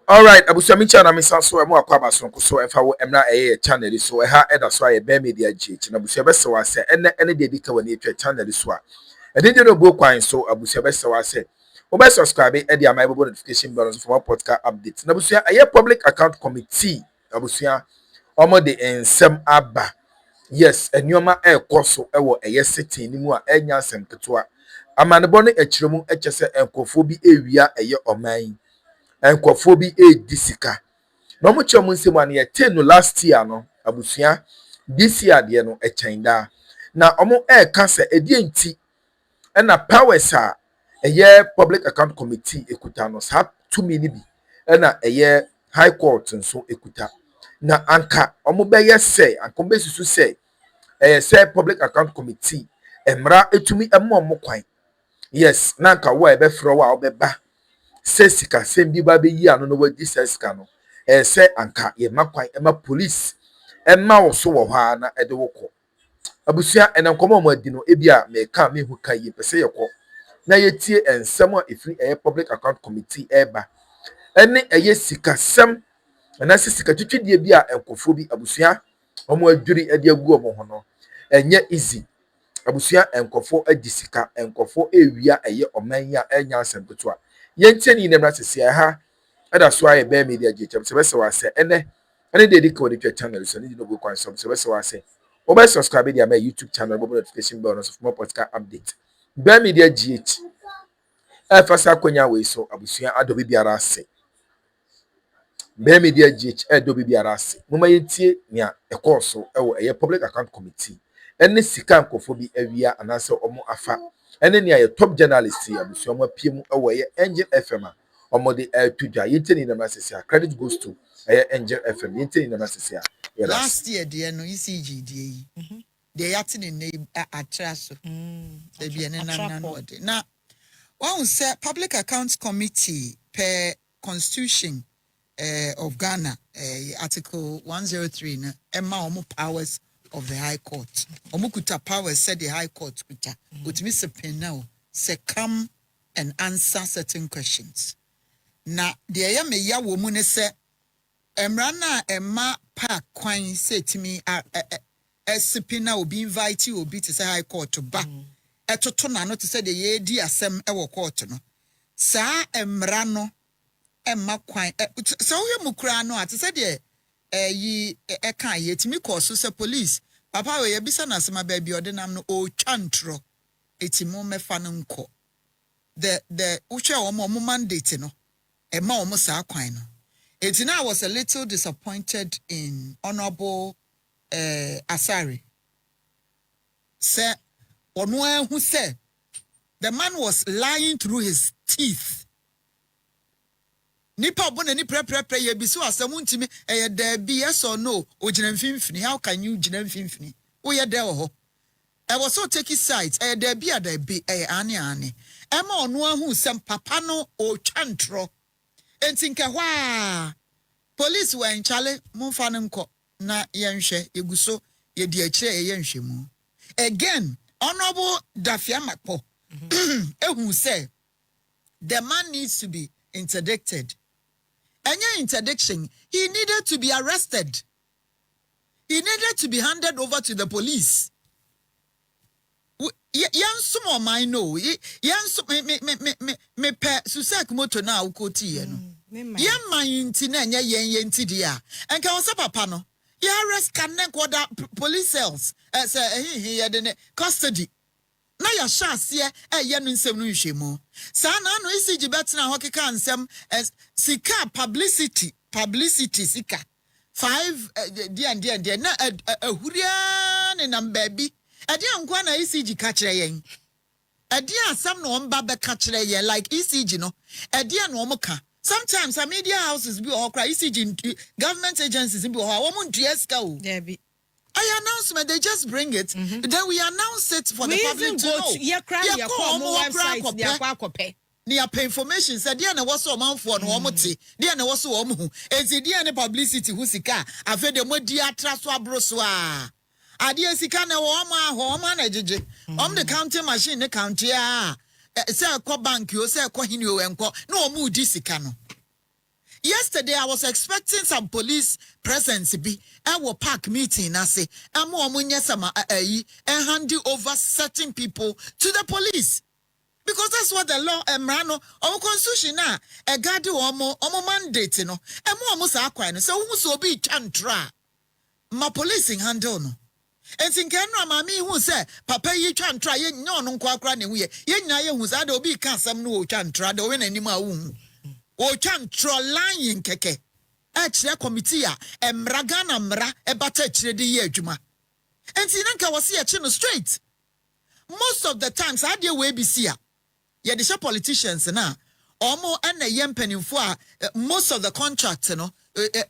All right, abusuami channel mi san so e mo akwa abasonko so e fa wo emra channel so e ha e da so aye be media gh na abusuya be se wa se ene de di ka wani etwa channel so a e de no bo kwan so abusuya be se wa se wo be subscribe e de amai bo notification bell so for podcast update na abusuya aye public account committee abusuya omo de ensem aba yes enyoma e koso e wo eye setting ni mu a enya asem ketewa amanebo no ekiremu ekese enkofo bi ewia eye oman enkofo bi edisika no mo chemo nsem an ye ten no last year no abusua this year de no echenda na omo eka se edie nti na powers a eye public account committee ekuta no sa tumi ni bi na eye high court nso ekuta na anka omo beye se anka be susu se say public account committee emra etumi emmo kwan yes na anka wo ebe fro wa obeba sesika sembi ba be yi ano no wadi sesika no se anka ye makwan ema police ema wo so wo ha na ede woko abusua enenkomo mo adi no ebia me ka me hu kan yi pese yeko na yetie ensem a efiri public account committee eba ene sika sem na sesika twitwidie bi a enkofo bi abusua omo adwiri ade agu omo ho no enye easy abusua enkofo adisika enkofo ewia oman ya enya asempeto a yentie ni nemra sese ha ada so aye be media gchem se bese wa se ene de di ko de channel so ni no go kwan so se bese wa se o be subscribe dia my YouTube channel bo notification bell no so for more podcast update be media gh e fasa kwanya we so abusua adobe biara se be media gh adobe biara se moma yentie nia ekoso e wo public account committee ene sika nkofo bi awia anase omo afa ene nia ye top journalist ya abusua mo piem e wo Angel FM a omo de tudwa yenteni na masese credit goes to Angel FM yenteni na masese last year de no ECG de de yate ne atraso de bi ene na no de na one say public accounts committee per constitution of Ghana article 103 na emma omo powers of the high court omukuta powers said the high court kuta utimi sepen now say come and answer certain questions na de ya me ya wo mu ne se emra na emma pa kwan say timi esipina obi invite obi to say high court ba etoto na no to say the ye di asem e wo court no sa emra no emma kwan so we mukura no at say de yi kan ye timi course say police papa we ye bisa na sema ba bi odinam no o twantro etimo mefa no nko the uche omo mandate no emma omo sa kwan no etina was a little disappointed in honorable Asari say ono who said the man was lying through his teeth nipa bona ni pre ye bisu asemu ntimi there be yes or no ogina mfimfini how can you gina mfimfini wo ye there ho I was so taking sides there be ani ema ono hu sem papa no o twantro entinke hwa police were in chale mumfa nko na yenhwe eguso ye di akire ye yenhwemu again honorable Dafia Makpo who said the man needs to be interdicted. Any interdiction, he needed to be arrested. He needed to be handed over to the police. Yansum my no. Yansum me pe susak moto na ukoti no. Yan man inti na nya yen ti dia. And ka wasa papa no. Ya arrest can kwada police cells. He had in custody. Na ya shase ye no nsem no nhwemu sa na no ECG betina hokeka nsem sika publicity sika 5 dia na ahuria ne nam baby dia nkwa na ECG ka kire yen dia asam no omba be ka kire yen like ECG no dia no omka sometimes media houses be or cry ECG government agencies be or wo ntua ska o there be I announcement, they just bring it. Then we announce it for the public to know. Yeah, website. Near pay information said, Diana was so amount for no moti. Diana was so omu. And the Diana publicity whoosika. I've had the modia traswa broswa. Adia sikana homa ejeje. The counting machine, the county. Say a co bank, you say a cohinio and co. No moody sikano. Yesterday, I was expecting some police presence be our park meeting. I say, I'm and hand over certain people to the police. Because that's what the law emrano or constitution na a guard omo mandate no. And more akwa so who so be chantra. My policing handle no. And think mami who say papa ye chantra ye no kwa ne we ye nya ye hu sa do be kan sam no chantra do we nanima wu. O chantra lying keke. Actually committee emraga na mra e bata chire de ye adwuma. And tinanka was here chino straight. Most of the times I dey we be see yeah, the politicians na omo and a yempenifo most of the contracts no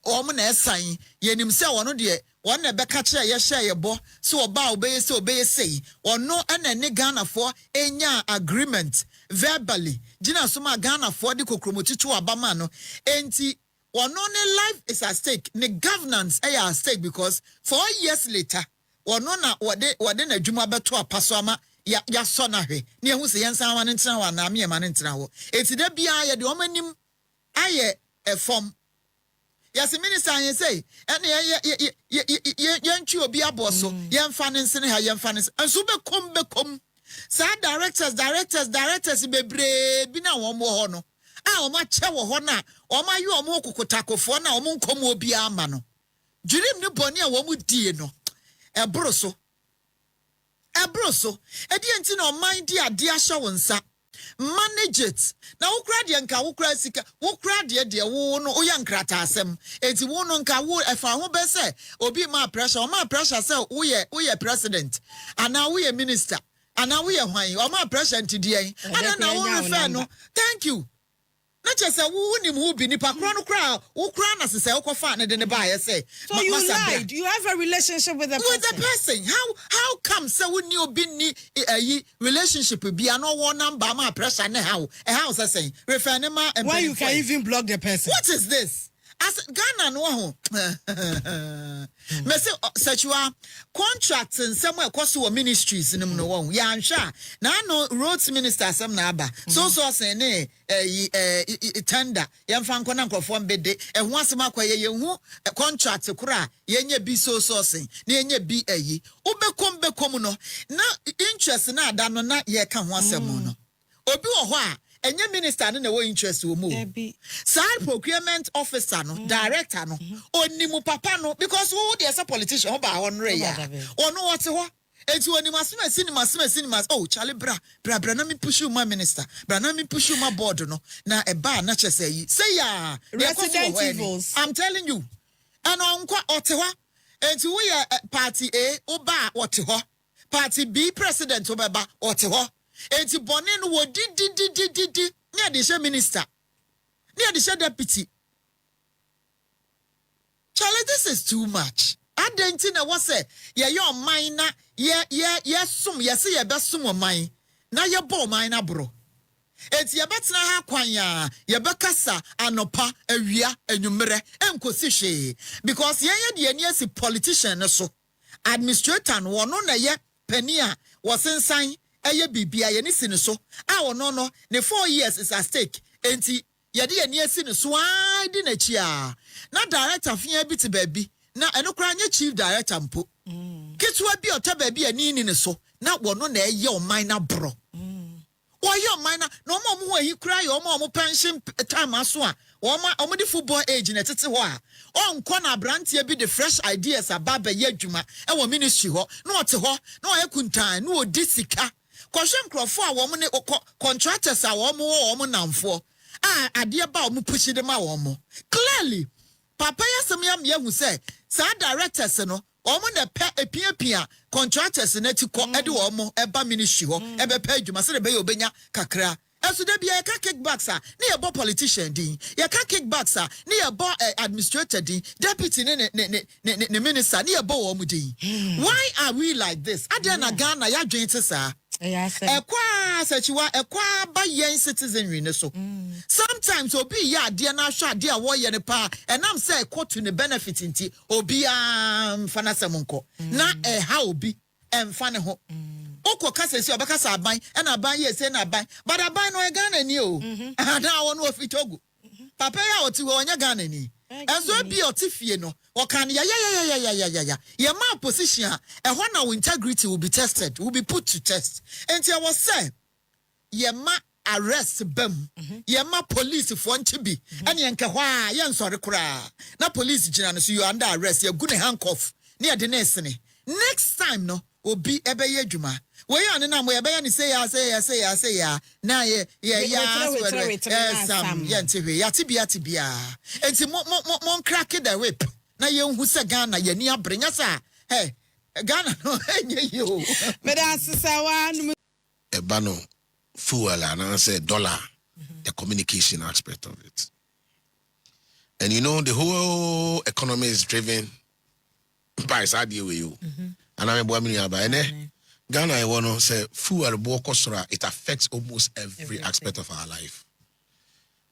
omo na sign yenim se wono de one na beka kire ye share ye bo so oba obey say ono and ne Ghana for enya agreement verbally gina so ma Ghana for the kokromotitu abama no enti ono ne life is at stake ne governance at stake because 4 years later ono na wode na dwuma beto apaso ama ya so na hwe ne hu se yensan wa ntina wa na me ma ntina wo eti da bia ye de o manim aye e form ya se minister anye say ene ye ntwi obi aboso ye mfa ne nsene ha ye mfa ne nso bekom sa directors bebre bi na wo mo ho no a o ma che wo ho na o ma ye o mo kokotakofo na o mo nkom obi ama no jurim ne boni a wo mu die no ebroso edi enti na mind dia ahya wonsa manage it na wokra de nka wokra sika wokra de wo no oya nkrata asem enti wo no nka wo efa ho be se obi ma pressure o ma pressure se wo ye president ana wo ye minister ana wo ye hwan o ma pressure enti de ana na wo refer no thank you na chese wo nim wo bi nipa kro no kra wo kra na sese wo kofa ne de ne ba ye say so you lied you have a relationship with the person how come say wo ni obi ni relationship bi ano wo number ma pressure ne how say refer ne ma why you can even block the person what is this as Ghana no ho me say sexual contracts and somewhere koso ministries nim no wo ya nhwa na no roads minister sam na aba so say ne tender yemfa nkona nkrofo mbede eho asem akwaye yehu contract kura yenye bi so say na yenye bi bekom no na interest na ada no na ye ka ho asem no obi wo ho a enye minister no na wo interest wo mu side procurement officer no director no onimu papa no because who dey say politician ho ba ho no ya ono what ho enti onimu asema oh chale bra na me push you my minister bra na me push you my board no na e ba na che say ya resident evils I'm telling you and onkwa ote ho enti we party A oba ote ho party B president obeba ote ho enti bone no wo di near the minister near the deputy Charlie, this is too much. I didn't know what say your mind sum say ye best sum mine na your bo mine bro enti ye betena ha kwan ya ye bekasa anopa awia anwumere enkosi hwe because ye de ani asi politician so administrator no no na ye pani a wosensan eye bibia ye ni sini so a no ne 4 years is at stake enti ye de ani asi ne so ai di na chi a na director fia bi te baby na eno kra nya chief director mpo kitwa bi ota baby ani ni ne so na wono na eye o minor bro why your minor no more he cry or more pension time as one or the football age in a tete wa on corner brantia be the fresh ideas about the yejuma our ministry ho no to ho no ekuntan no disika kwashem crofo a wo ne contractors a wo mo namfo ade ba wo push them a wo clearly papa yasem yam yehu say sa directors no omo na pe epia contractors na ti ko ede omo eba ministry ho ebe pa adwuma se be ye obenya kakra eso de bia ka kickbacks a na ye bo politician din ye ka kickbacks a na ye bo administrator din deputy ne minister na ye bo omo din why are we like this ade na Ghana ya dwen te sa ekwa sechiwa ekwa ba yen citizenry ne so sometimes obi ya ade na hwa ade a wo ye ne pa enam say court to ne benefit nti obi mfana semonko na ha obi emfa ne ho okwo kasa si obekasa aban na aban ye say na aban but aban no e Ghana ni o ada wo no ofitogo papa ya oti wo onya Ghana ni enso bi otifie no okan ya ye ma position e ho na integrity will be tested, will be put to test. Enti I was say ye ma arrest bam ye ma police for ntibi ene enke ho a ye nsore kura na police gina no so you under arrest ye gu ne handcuff ne de na esene next time no obi ebe ye adwuma we ya ne na mo ebe ya ne say ya na ye sam ye ntihwe ya tibia enti mo crack the whip na ye hu se Ghana ye ni abrenya sa hey Ghana no enye yo me da sesawa eba no fuel and I say dollar, the communication aspect of it. And you know, the whole economy is driven by idea with you. And I'm a Ghana, I want to say, fuel, it affects almost every aspect of our life.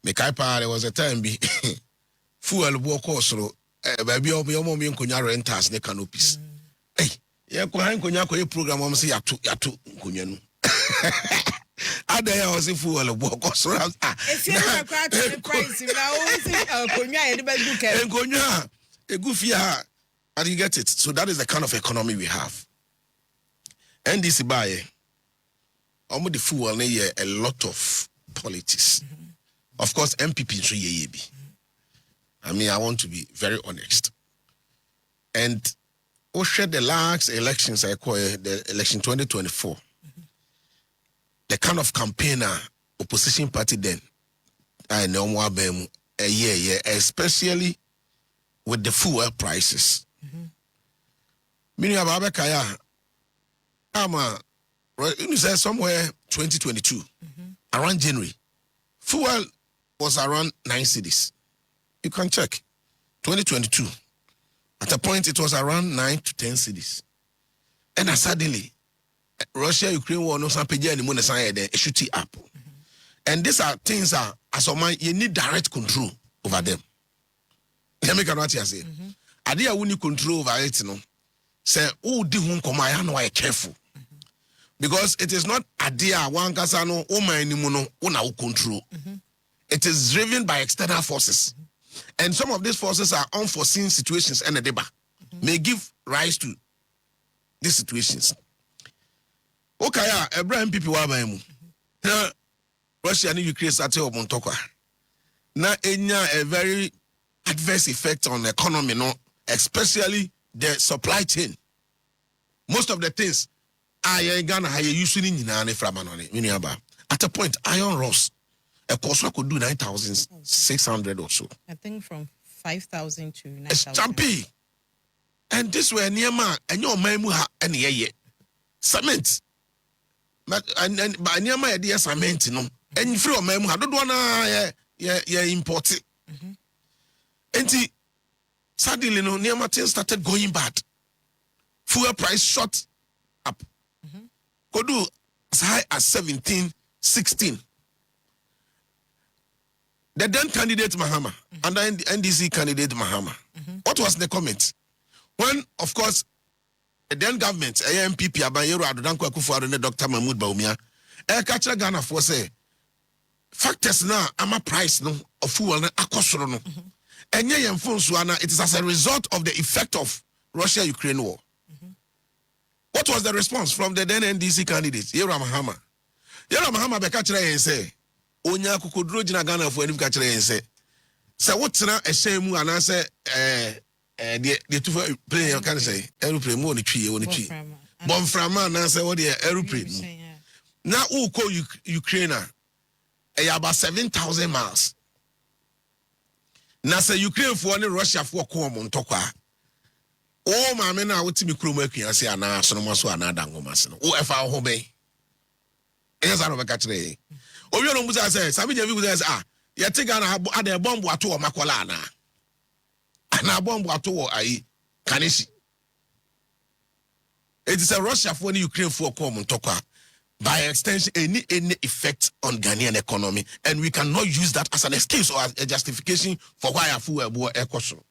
There was a time, fuel, baby, your renters, the canopies. Hey, yeah, program, say, yatu, I was in full walk. If you're a price, a goofy, and you get it. So that is the kind of economy we have. And this by almost the fool a lot of politics. Of course, MPP. I mean, I want to be very honest. And the last elections, I call the election 2024. The kind of campaigner opposition party then I know more about especially with the fuel prices. Meaning about Kaya, you say somewhere 2022 around January, fuel was around 9 cedis. You can check 2022. At a point it was around 9 to 10 cedis, and suddenly Russia Ukraine war no some page anymore it shoot up. And these are things as a man you need direct control over them. Let me can what you say. Adia we need control over it, no. Say oh di hun come I know I careful. Because it is not adia one kasano o man ni no una control. It is driven by external forces. And some of these forces are unforeseen situations and a deba may give rise to these situations. Okay, Abraham people wa ba mu. Na Russia and Ukraine started up on Tokwa. Na enya a very adverse effect on the economy, no, especially the supply chain. Most of the things I Ghana are usually in at a point iron rods a cost could do 9,600 or so. I think from 5,000 to 9,000. It's jumpy. And this way near man and your memu and ye cement. But and by near my idea cement, no. And free of memu, I don't wanna import it. And suddenly no near my things started going bad. Fuel price shot up. Could do as high as 17, 16. The then candidate Mahama and the NDC candidate Mahama. What was the comment? When, of course, the then government, AMPP, Abayero, Adodanko Akufo-Addo, and Dr. Mahmoud Bawumia, catch Ghana for say factors now. I'm a price no of fuel na akosoro no. And it is as a result of the effect of Russia-Ukraine war. What was the response from the then NDC candidate, Yera Mahama? Yera Mahama be catch and say, Onya kukodro jina Ghana for any catch and say what's na a shame and answer the two play you can say aeroplane more tree bomb from man answer what the aeroplane now who call Ukraine about 7,000 miles now say Ukraine for any Russia for come on tokwa oh my men are with me crew making say ana so no so ana dango mas no o efa ho be yes I no be catch dey o you no musa say sabi je bi say you take an a bomb ato o makola na ana bomb ato o ai Kaneshi. It is a Russia for the Ukraine for come on tokwa by extension any effect on Ghanaian economy, and we cannot use that as an excuse or as a justification for why a fool war economy.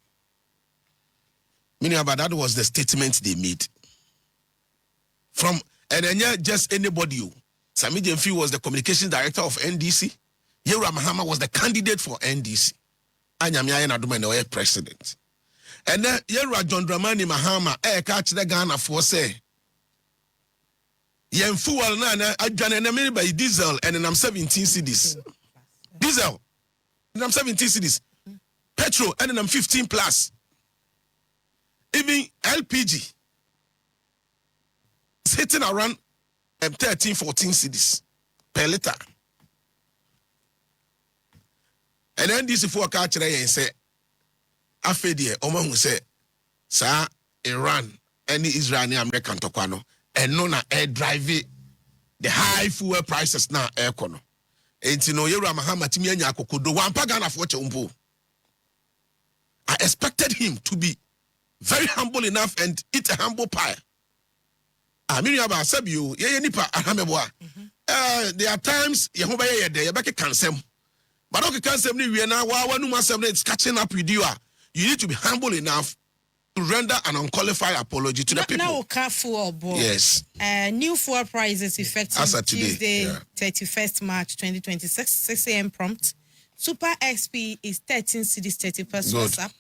Meaning about that was the statement they made from, and then just anybody. Sami Jemfi was the communication director of NDC. Yera Mahama was the candidate for NDC. anyame aye na doma na oye president. And then Yera John Dramani Mahama catch the Ghana for say yen fuel na adwane by diesel and then I'm 17 cedis. Diesel and I'm 17 cedis. Petrol and then I'm 15 plus. Even LPG is hitting around 13, 14 cedis per liter. And then this for catch and say afedie omo hu say sa Iran any Israeli American tokwano and no na air drive the high fuel prices now air kono enti no Yera Mahama timi anya akokodo wampa Ghana for chempo. I expected him to be very humble enough and eat a humble pie. Amiri aba sabio ye nipa ahameboa. There are times Yehoba ye there yebeke kansem. But okay kansem ni we na wa wanu masem it's catching up with you. You need to be humble enough to render an unqualified apology to the people. Now, fuel, yes. New fuel prices effective as of Tuesday, today, 31st March 2026, 6 a.m. prompt. Super XP is 13 cedis 30 pesos up.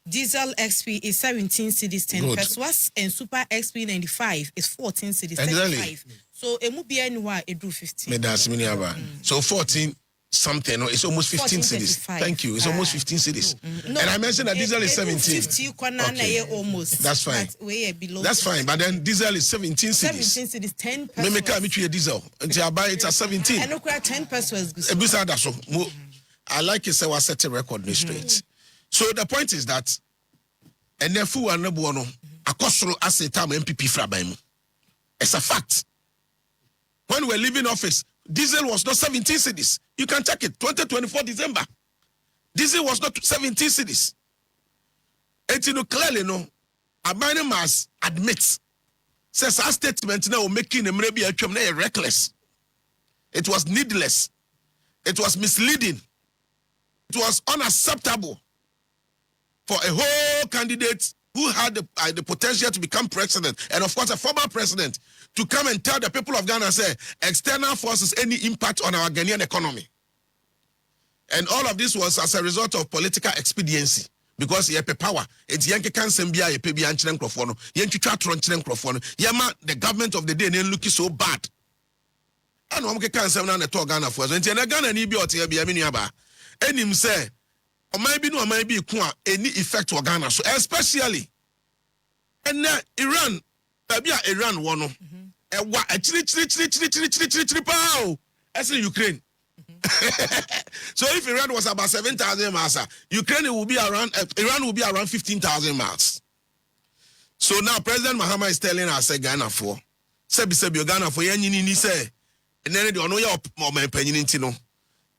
Diesel XP is 17 cedis 10 pesos, and Super XP 95 is 14 cedis 35. So it would be anywhere it do 15. So 14 something, no, it's almost 15 cedis. Thank you. It's almost 15 cedis. No, and I mentioned that diesel is 17. 50 okay. Almost. That's fine. That's fine. But then diesel is 17 cedis. 17 cedis 10 pesos. Me can't meet you a diesel until I buy it at 17. I know 10 pesos. I like it, so I set a record straight. So the point is that, and therefore, I know a cost as a time MPP Frabaim. It's a fact. When we were leaving office, diesel was not 17 cedis. You can check it. 2024 December. Diesel was not 17 cedis. And you know clearly, no, Abani must admit, says our statement now making him maybe a reckless. It was needless. It was misleading. It was unacceptable for a whole candidate who had the potential to become president, and of course a former president, to come and tell the people of Ghana, say, external forces any impact on our Ghanaian economy. And all of this was as a result of political expediency. Because you have power. It's Yankee Kansembia, you pay Bianchi Crofono, Yankee Chatron Crofono, Yama, the government of the day, and looking so bad. I know I'm Kansem to Ghana for us. And Ghana need be out here, be a miniaba. And him say, or maybe no, maybe any effect to Ghana. So especially, and Iran, maybe Iran one, as in Ukraine. So if Iran was about 7,000 miles, Ukraine will be around. Iran will be around 15,000 miles. So now President Mahama is telling us, say Ghana for, say Ghana for ni say, and then they know your my opinion no.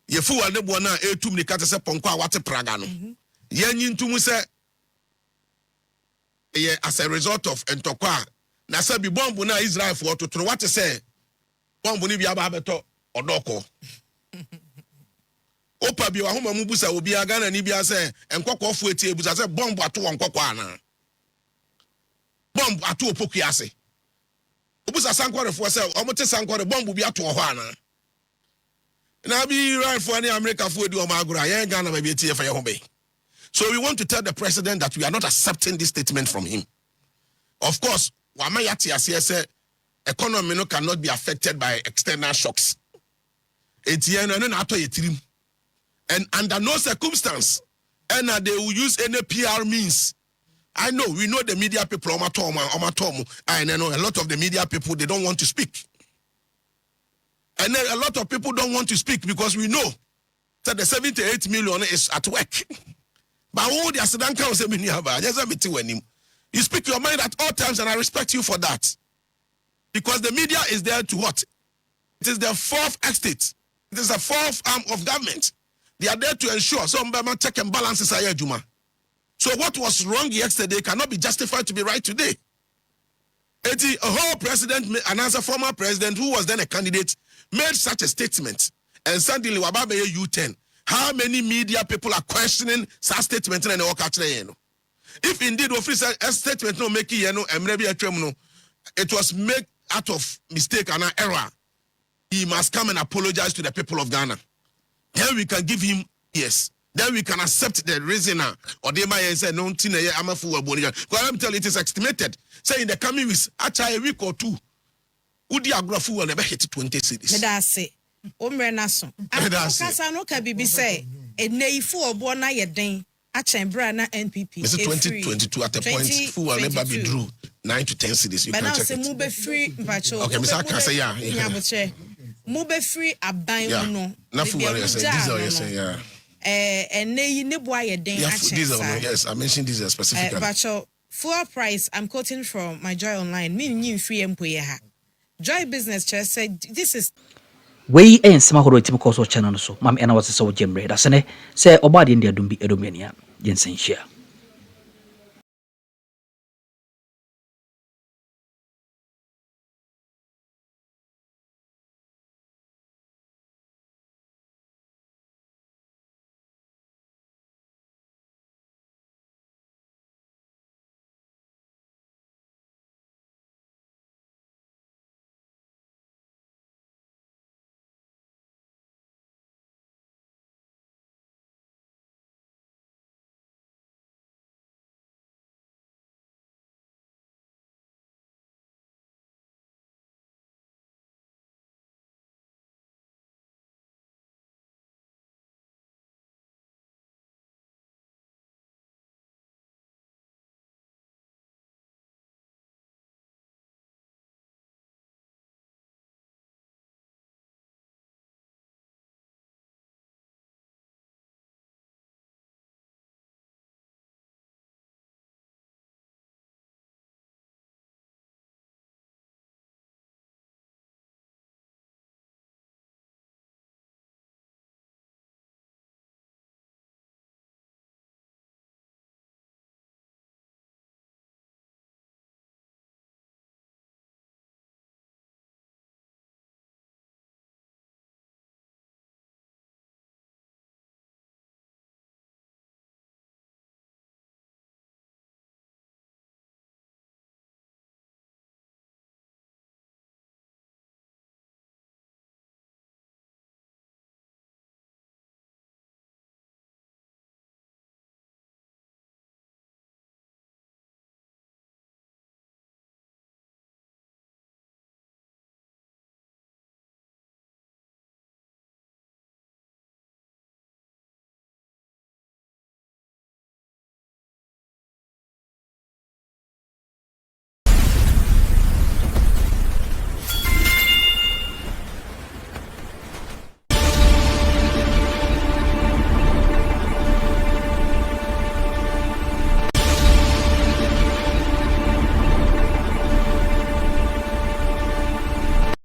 Ye fu wa de bo na etum ni kata se ponko a wate praga no. Ye nyintum se ye as a result of entokwa na se bi bomb na Israel for to what say bomb ni bi aba beto odoko. Opa bi wa homa mu busa obi Ghana ni bia se enkokọ fu eti ebusa se bomb ato wonkokọ ana. Bomb ato opoku ase. Obusa sankware fo se omote sankware bomb bi ato ho ana. Na bi right for any America for do omagura ye Ghana ma bi eti e fa ye ho be. So we want to tell the president that we are not accepting this statement from him. Of course, wama yati ase say economy no cannot be affected by external shocks. Etienne no na ato ye tirim. And under no circumstance, and they will use any PR means. I know, we know the media people, and I know a lot of the media people, they don't want to speak. And then a lot of people don't want to speak because we know that the 78 million is at work. But all the Sudan Council, you speak your mind at all times, and I respect you for that. Because the media is there to what? It is the fourth estate. It is the fourth arm of government. They are there to ensure some check and balances are Juma. So what was wrong yesterday cannot be justified to be right today. A whole president, another former president who was then a candidate, made such a statement. And suddenly, Wababe U10. How many media people are questioning such statement? If indeed a statement no make it was made out of mistake and an error, he must come and apologize to the people of Ghana. Here we can give him yes. then we can accept the reason or they might say no tina ya amafu aboniga. Because let me tell you, it is estimated. Say in the coming weeks, actually a week or two, Udi agrafu will never hit 20 cities. That's it. Naso. Kasa no ka bibi say e neifu obo na yeden a chembra na NPP. It's 2022 at a point who will never be drew 9 to 10 cities. You can check it. Mube free mpacho. Okay, Mr. Kasa yeah. Mube free aban no. Na fu worry say diesel yes yeah. Ne boy yeden a diesel yes, I mentioned diesel specifically. Mpacho fuel price I'm quoting from my Joy Online. Me free empo ha. Joy Business Chair said this is we ain't some horo typical channel so mam ena was so jemre da sene say obadi ndia dumbi edomania jensen share